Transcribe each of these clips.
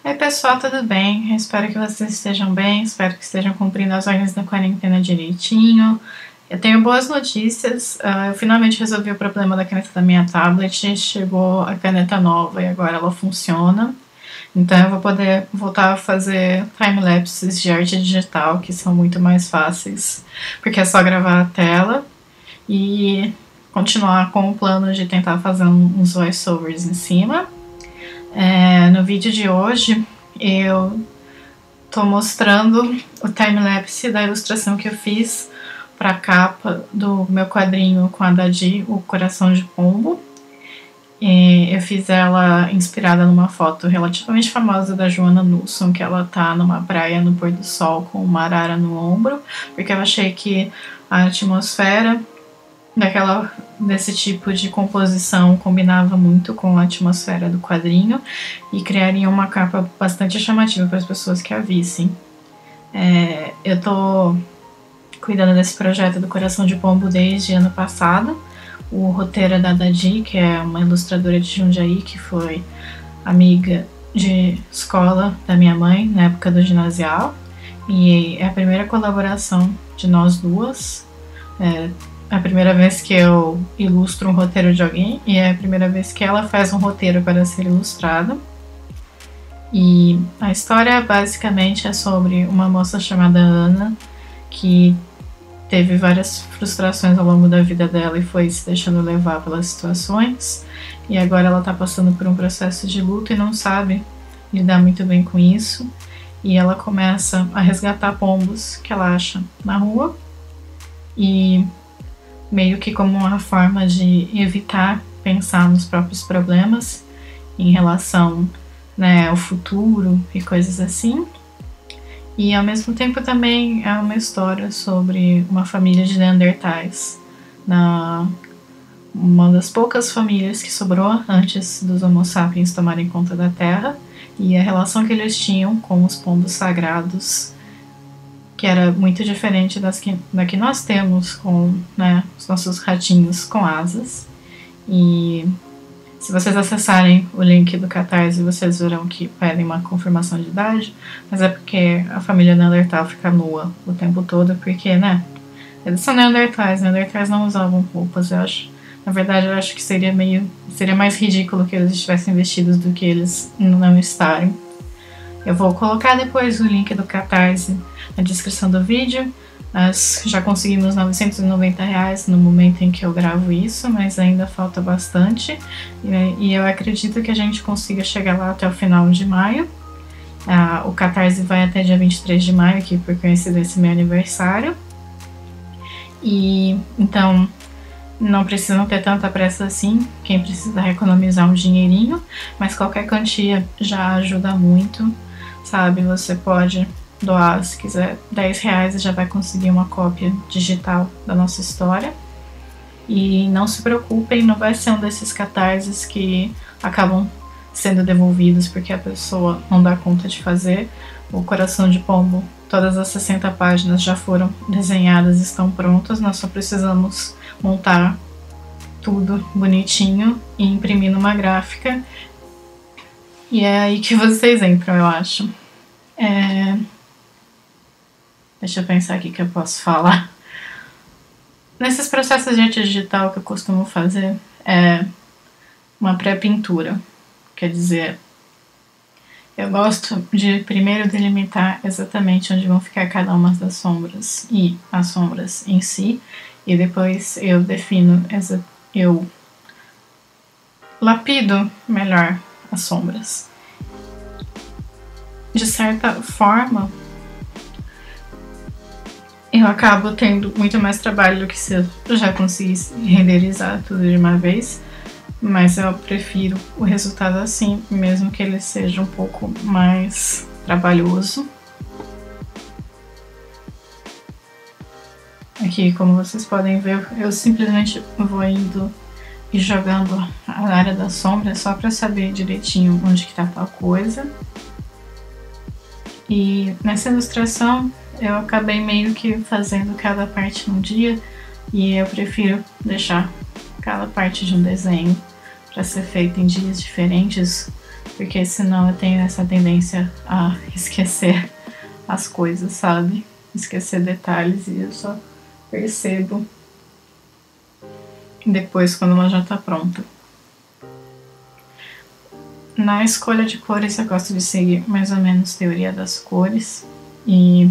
Oi pessoal, tudo bem? Eu espero que vocês estejam bem, espero que estejam cumprindo as ordens da quarentena direitinho. Eu tenho boas notícias, eu finalmente resolvi o problema da caneta da minha tablet, chegou a caneta nova e agora ela funciona. Então eu vou poder voltar a fazer time-lapses de arte digital, que são muito mais fáceis, porque é só gravar a tela e continuar com o plano de tentar fazer uns voiceovers em cima. No vídeo de hoje eu tô mostrando o time-lapse da ilustração que eu fiz para a capa do meu quadrinho com a Dadi, o Coração de Pombo. Eu fiz ela inspirada numa foto relativamente famosa da Joanna Nilsson, que ela tá numa praia no pôr do sol com uma arara no ombro, porque eu achei que a atmosfera desse tipo de composição combinava muito com a atmosfera do quadrinho e criaria uma capa bastante chamativa para as pessoas que a vissem. Eu tô cuidando desse projeto do Coração de Pombo desde ano passado. O roteiro é da Dadi, que é uma ilustradora de Jundiaí, que foi amiga de escola da minha mãe na época do ginasial, e é a primeira colaboração de nós duas. É a primeira vez que eu ilustro um roteiro de alguém e é a primeira vez que ela faz um roteiro para ser ilustrado. E a história basicamente é sobre uma moça chamada Ana que teve várias frustrações ao longo da vida dela e foi se deixando levar pelas situações, e agora ela tá passando por um processo de luto e não sabe lidar muito bem com isso, e ela começa a resgatar pombos que ela acha na rua, e meio que como uma forma de evitar pensar nos próprios problemas em relação, ao futuro e coisas assim. E ao mesmo tempo também é uma história sobre uma família de Neandertais, uma das poucas famílias que sobrou antes dos Homo sapiens tomarem conta da Terra, e a relação que eles tinham com os pombos sagrados, que era muito diferente da que nós temos com os nossos ratinhos com asas. E se vocês acessarem o link do Catarse, vocês verão que pedem uma confirmação de idade, mas é porque a família Neandertal fica nua o tempo todo, porque, eles são Neandertais não usavam roupas, eu acho. Na verdade, eu acho que seria mais ridículo que eles estivessem vestidos do que eles não estarem. Eu vou colocar depois o link do Catarse na descrição do vídeo. Nós já conseguimos R$990 no momento em que eu gravo isso, mas ainda falta bastante. E eu acredito que a gente consiga chegar lá até o final de maio. O Catarse vai até dia 23 de maio, que por coincidência é meu aniversário. E então não precisam ter tanta pressa assim, quem precisa economizar um dinheirinho, mas qualquer quantia já ajuda muito, sabe? Você pode doar, se quiser, R$10 e já vai conseguir uma cópia digital da nossa história. E não se preocupem, não vai ser um desses catarses que acabam sendo devolvidos porque a pessoa não dá conta de fazer. O Coração de Pombo, todas as 60 páginas já foram desenhadas, estão prontas, nós só precisamos montar tudo bonitinho e imprimir numa gráfica, e é aí que vocês entram, eu acho. Deixa eu pensar aqui que eu posso falar. Nesses processos de arte digital que eu costumo fazer é uma pré-pintura. Quer dizer, eu gosto de primeiro delimitar exatamente onde vão ficar cada uma das sombras e as sombras em si, e depois eu defino, eu lapido melhor as sombras. De certa forma, eu acabo tendo muito mais trabalho do que se eu já conseguisse renderizar tudo de uma vez, mas eu prefiro o resultado assim, mesmo que ele seja um pouco mais trabalhoso. Aqui, como vocês podem ver, eu simplesmente vou indo e jogando a área da sombra só para saber direitinho onde que tá tal coisa. E nessa ilustração eu acabei meio que fazendo cada parte num dia, e eu prefiro deixar cada parte de um desenho para ser feito em dias diferentes, porque senão eu tenho essa tendência a esquecer as coisas, sabe? Esquecer detalhes e eu só percebo depois quando ela já tá pronta. Na escolha de cores eu gosto de seguir mais ou menos teoria das cores e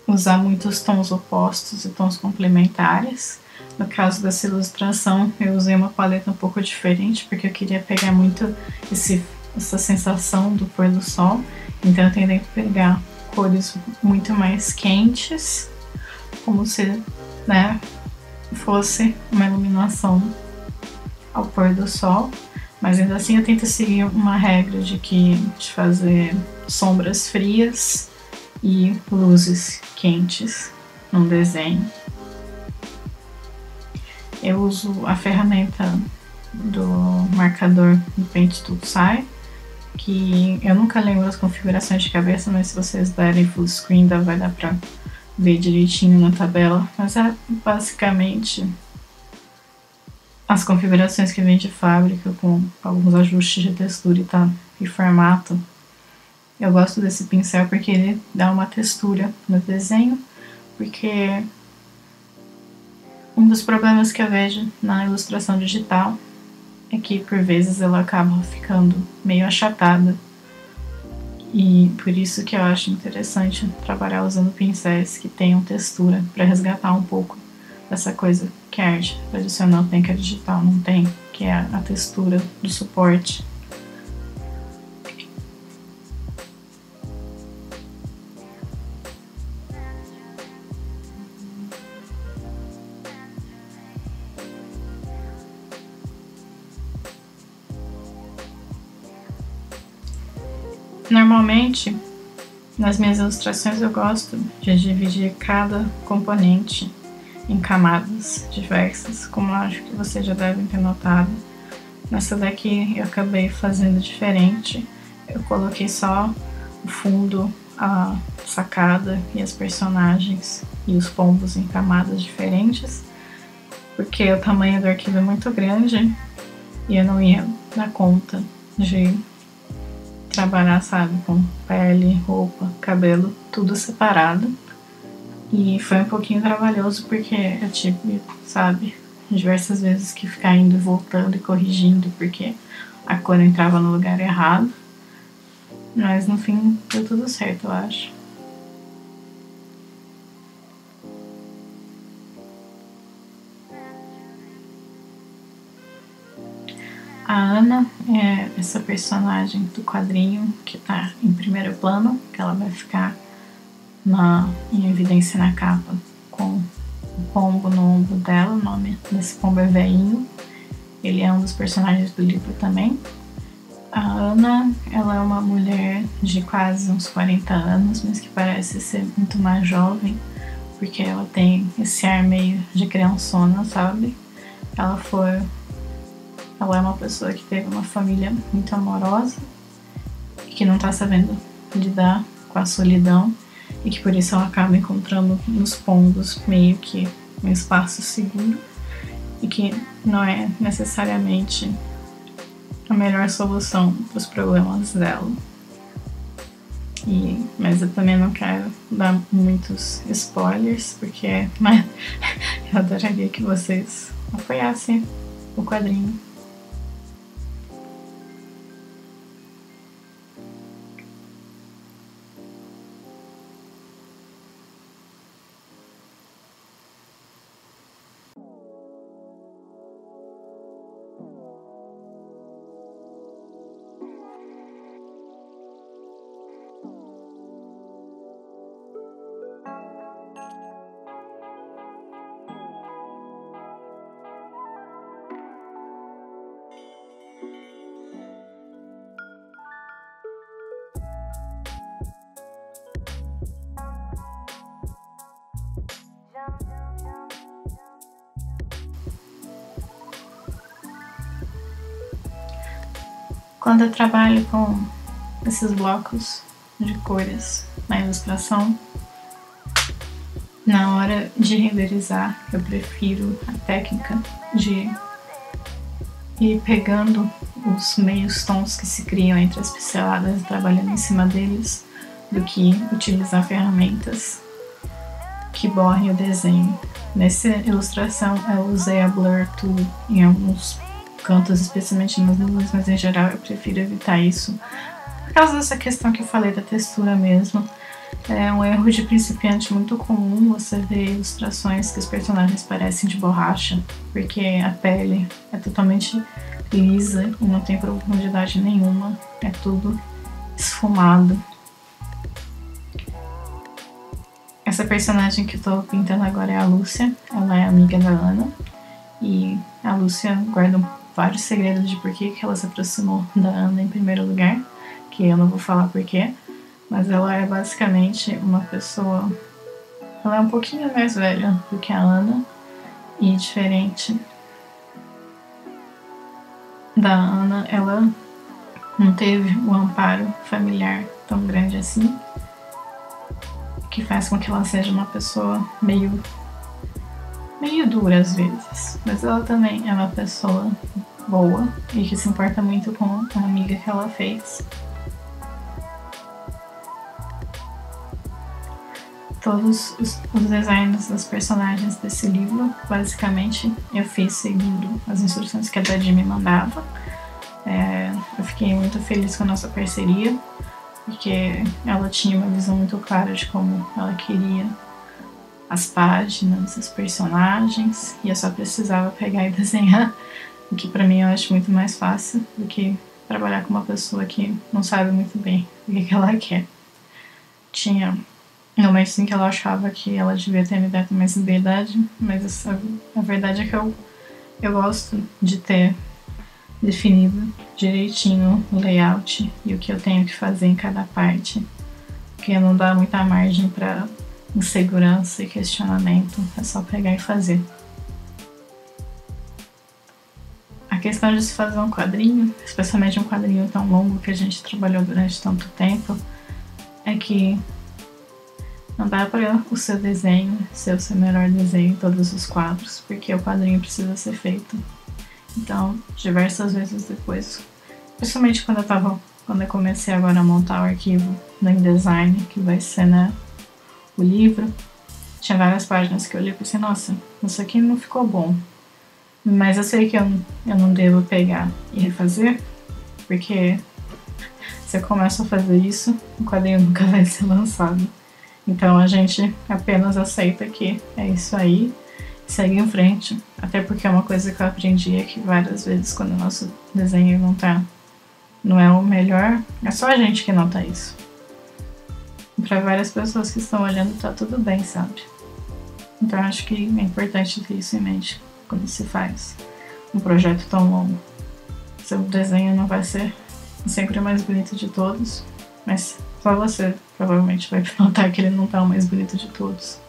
usar muitos tons opostos e tons complementares. No caso dessa ilustração, eu usei uma paleta um pouco diferente, porque eu queria pegar muito essa sensação do pôr do sol. Então eu tentei pegar cores muito mais quentes, como se, né, fosse uma iluminação ao pôr do sol. Mas ainda assim eu tento seguir uma regra de fazer sombras frias e luzes quentes no desenho. Eu uso a ferramenta do marcador do Paint Toolsai, que eu nunca lembro as configurações de cabeça, mas se vocês derem full screen vai dar pra ver direitinho na tabela. Mas é basicamente as configurações que vem de fábrica, com alguns ajustes de textura e formato. Eu gosto desse pincel porque ele dá uma textura no desenho, porque um dos problemas que eu vejo na ilustração digital é que por vezes ela acaba ficando meio achatada, e por isso que eu acho interessante trabalhar usando pincéis que tenham textura, para resgatar um pouco dessa coisa que a arte tradicional tem, que a digital não tem, que é a textura do suporte. Normalmente, nas minhas ilustrações eu gosto de dividir cada componente em camadas diversas, como eu acho que vocês já devem ter notado. Nessa daqui eu acabei fazendo diferente, eu coloquei só o fundo, a sacada e as personagens e os pombos em camadas diferentes, porque o tamanho do arquivo é muito grande e eu não ia dar conta de trabalhar, sabe, com pele, roupa, cabelo, tudo separado. E foi um pouquinho trabalhoso porque eu tive, sabe, diversas vezes que ficar indo e voltando e corrigindo porque a cor entrava no lugar errado. Mas no fim deu tudo certo, eu acho. A Ana é essa personagem do quadrinho que tá em primeiro plano, que ela vai ficar em evidência na capa com o pombo no ombro dela. O nome desse pombo é Veinho. Ele é um dos personagens do livro também. A Ana, ela é uma mulher de quase uns 40 anos, mas que parece ser muito mais jovem, porque ela tem esse ar meio de criançona, sabe? Ela é uma pessoa que teve uma família muito amorosa e que não tá sabendo lidar com a solidão, e que por isso ela acaba encontrando nos pombos meio que um espaço seguro, e que não é necessariamente a melhor solução para os problemas dela. Mas eu também não quero dar muitos spoilers, porque eu adoraria que vocês apoiassem o quadrinho. Quando eu trabalho com esses blocos de cores na ilustração, na hora de renderizar, eu prefiro a técnica de ir pegando os meios tons que se criam entre as pinceladas e trabalhando em cima deles do que utilizar ferramentas que borrem o desenho. Nessa ilustração eu usei a Blur Tool em alguns cantos, especialmente nas nuvens, mas em geral eu prefiro evitar isso por causa dessa questão que eu falei da textura mesmo. É um erro de principiante muito comum você ver ilustrações que os personagens parecem de borracha, porque a pele é totalmente lisa e não tem profundidade nenhuma, é tudo esfumado. Essa personagem que eu tô pintando agora é a Lúcia, ela é amiga da Ana, e a Lúcia guarda vários segredos de por que ela se aproximou da Ana em primeiro lugar, que eu não vou falar porquê, mas ela é basicamente uma pessoa... Ela é um pouquinho mais velha do que a Ana, e diferente da Ana, ela não teve um amparo familiar tão grande assim, que faz com que ela seja uma pessoa meio dura às vezes, mas ela também é uma pessoa boa e que se importa muito com a amiga que ela fez. Todos os designs dos personagens desse livro, basicamente, eu fiz seguindo as instruções que a Dadi me mandava. Eu fiquei muito feliz com a nossa parceria, porque ela tinha uma visão muito clara de como ela queria as páginas, os personagens, e eu só precisava pegar e desenhar, o que pra mim eu acho muito mais fácil do que trabalhar com uma pessoa que não sabe muito bem o que ela quer. Tinha momentos em que ela achava que ela devia ter me dado mais liberdade, mas a verdade é que eu gosto de ter definido direitinho o layout e o que eu tenho que fazer em cada parte, porque não dá muita margem para insegurança e questionamento, é só pegar e fazer. A questão de se fazer um quadrinho, especialmente um quadrinho tão longo que a gente trabalhou durante tanto tempo, é que não dá para o seu desenho ser o seu melhor desenho em todos os quadros, porque o quadrinho precisa ser feito. Então, diversas vezes depois, principalmente quando eu comecei agora a montar o arquivo no InDesign, que vai ser, né, o livro, tinha várias páginas que eu olhei e pensei, nossa, isso aqui não ficou bom. Mas eu sei que eu não devo pegar e refazer, porque se eu começo a fazer isso, o quadrinho nunca vai ser lançado. Então a gente apenas aceita que é isso aí e segue em frente. Até porque é uma coisa que eu aprendi é que várias vezes quando o nosso desenho não é o melhor, é só a gente que nota isso. E para várias pessoas que estão olhando tá tudo bem, sabe? Então acho que é importante ter isso em mente quando se faz um projeto tão longo. Seu desenho não vai ser sempre o mais bonito de todos, mas só você provavelmente vai notar que ele não tá o mais bonito de todos.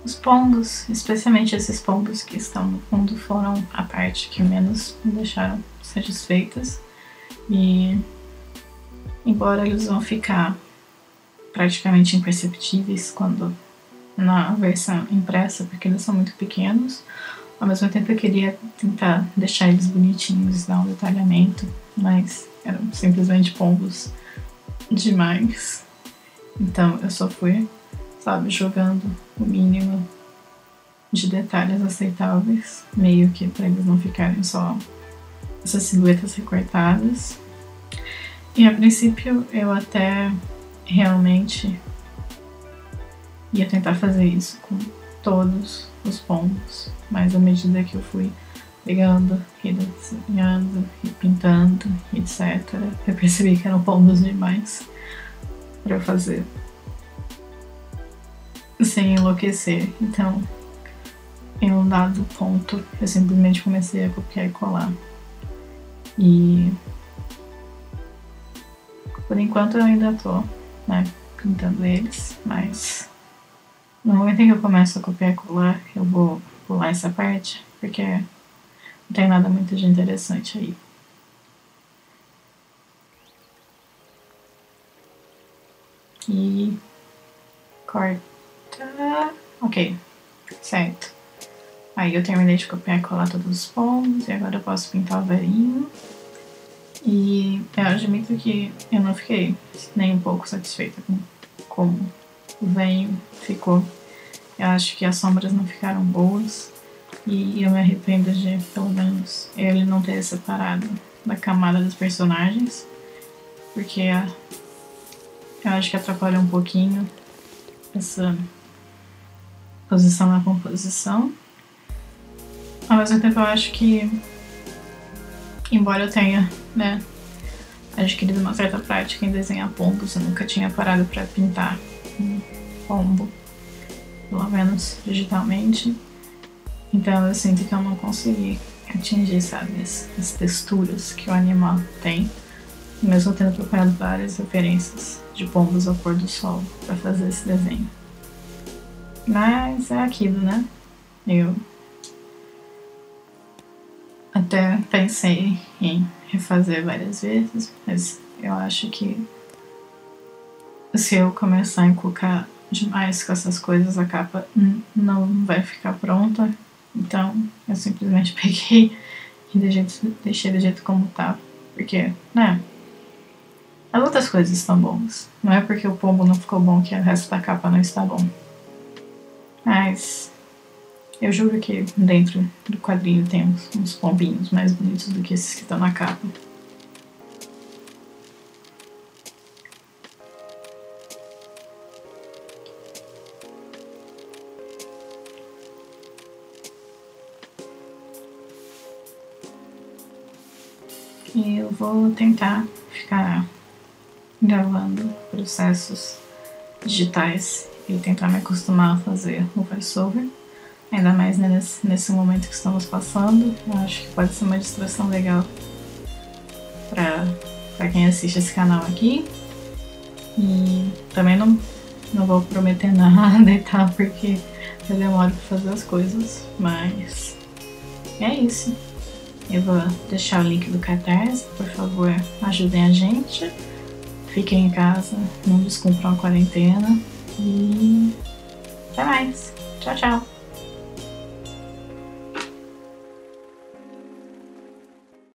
Os pombos, especialmente esses pombos que estão no fundo, foram a parte que menos me deixaram satisfeitas. E embora eles vão ficar praticamente imperceptíveis quando na versão impressa, porque eles são muito pequenos, ao mesmo tempo eu queria tentar deixar eles bonitinhos, dar um detalhamento, mas eram simplesmente pombos demais. Então eu só fui, sabe, jogando o mínimo de detalhes aceitáveis, meio que para eles não ficarem só essas silhuetas recortadas. E a princípio eu até realmente ia tentar fazer isso com todos os pombos, mas à medida que eu fui pegando e desenhando e pintando, etc., eu percebi que eram pombos demais para eu fazer sem enlouquecer. Então, em um dado ponto, eu simplesmente comecei a copiar e colar. E por enquanto eu ainda tô, né, pintando eles, mas no momento em que eu começo a copiar e colar, eu vou pular essa parte, porque não tem nada muito de interessante aí. E corta. Ok, certo. Aí eu terminei de copiar e colar todos os pombos e agora eu posso pintar o velhinho. E eu admito que eu não fiquei nem um pouco satisfeita com como o velho ficou. Eu acho que as sombras não ficaram boas e eu me arrependo de, pelo menos, ele não ter separado da camada dos personagens, porque eu acho que atrapalha um pouquinho essa posição na composição. Ao mesmo tempo eu acho que, embora eu tenha, né, adquirido uma certa prática em desenhar pombos, eu nunca tinha parado para pintar um pombo, pelo menos digitalmente. Então eu sinto que eu não consegui atingir, sabe, as texturas que o animal tem, mesmo tendo procurado várias referências de pombos ao pôr do sol para fazer esse desenho. Mas é aquilo, né? Eu até pensei em refazer várias vezes, mas eu acho que se eu começar a encucar demais com essas coisas, a capa não vai ficar pronta. Então eu simplesmente peguei e deixei do jeito como tá, porque, né, as outras coisas estão boas. Não é porque o pombo não ficou bom que o resto da capa não está bom. Mas eu juro que dentro do quadrinho tem uns pombinhos mais bonitos do que esses que estão na capa. E eu vou tentar ficar gravando processos digitais e tentar me acostumar a fazer o voiceover. Ainda mais nesse momento que estamos passando. Eu acho que pode ser uma distração legal pra quem assiste esse canal aqui. E também não vou prometer nada e tal, porque eu demoro pra fazer as coisas. Mas é isso. Eu vou deixar o link do Catarse. Por favor, ajudem a gente. Fiquem em casa, não descumpram a quarentena. E até mais. Tchau, tchau.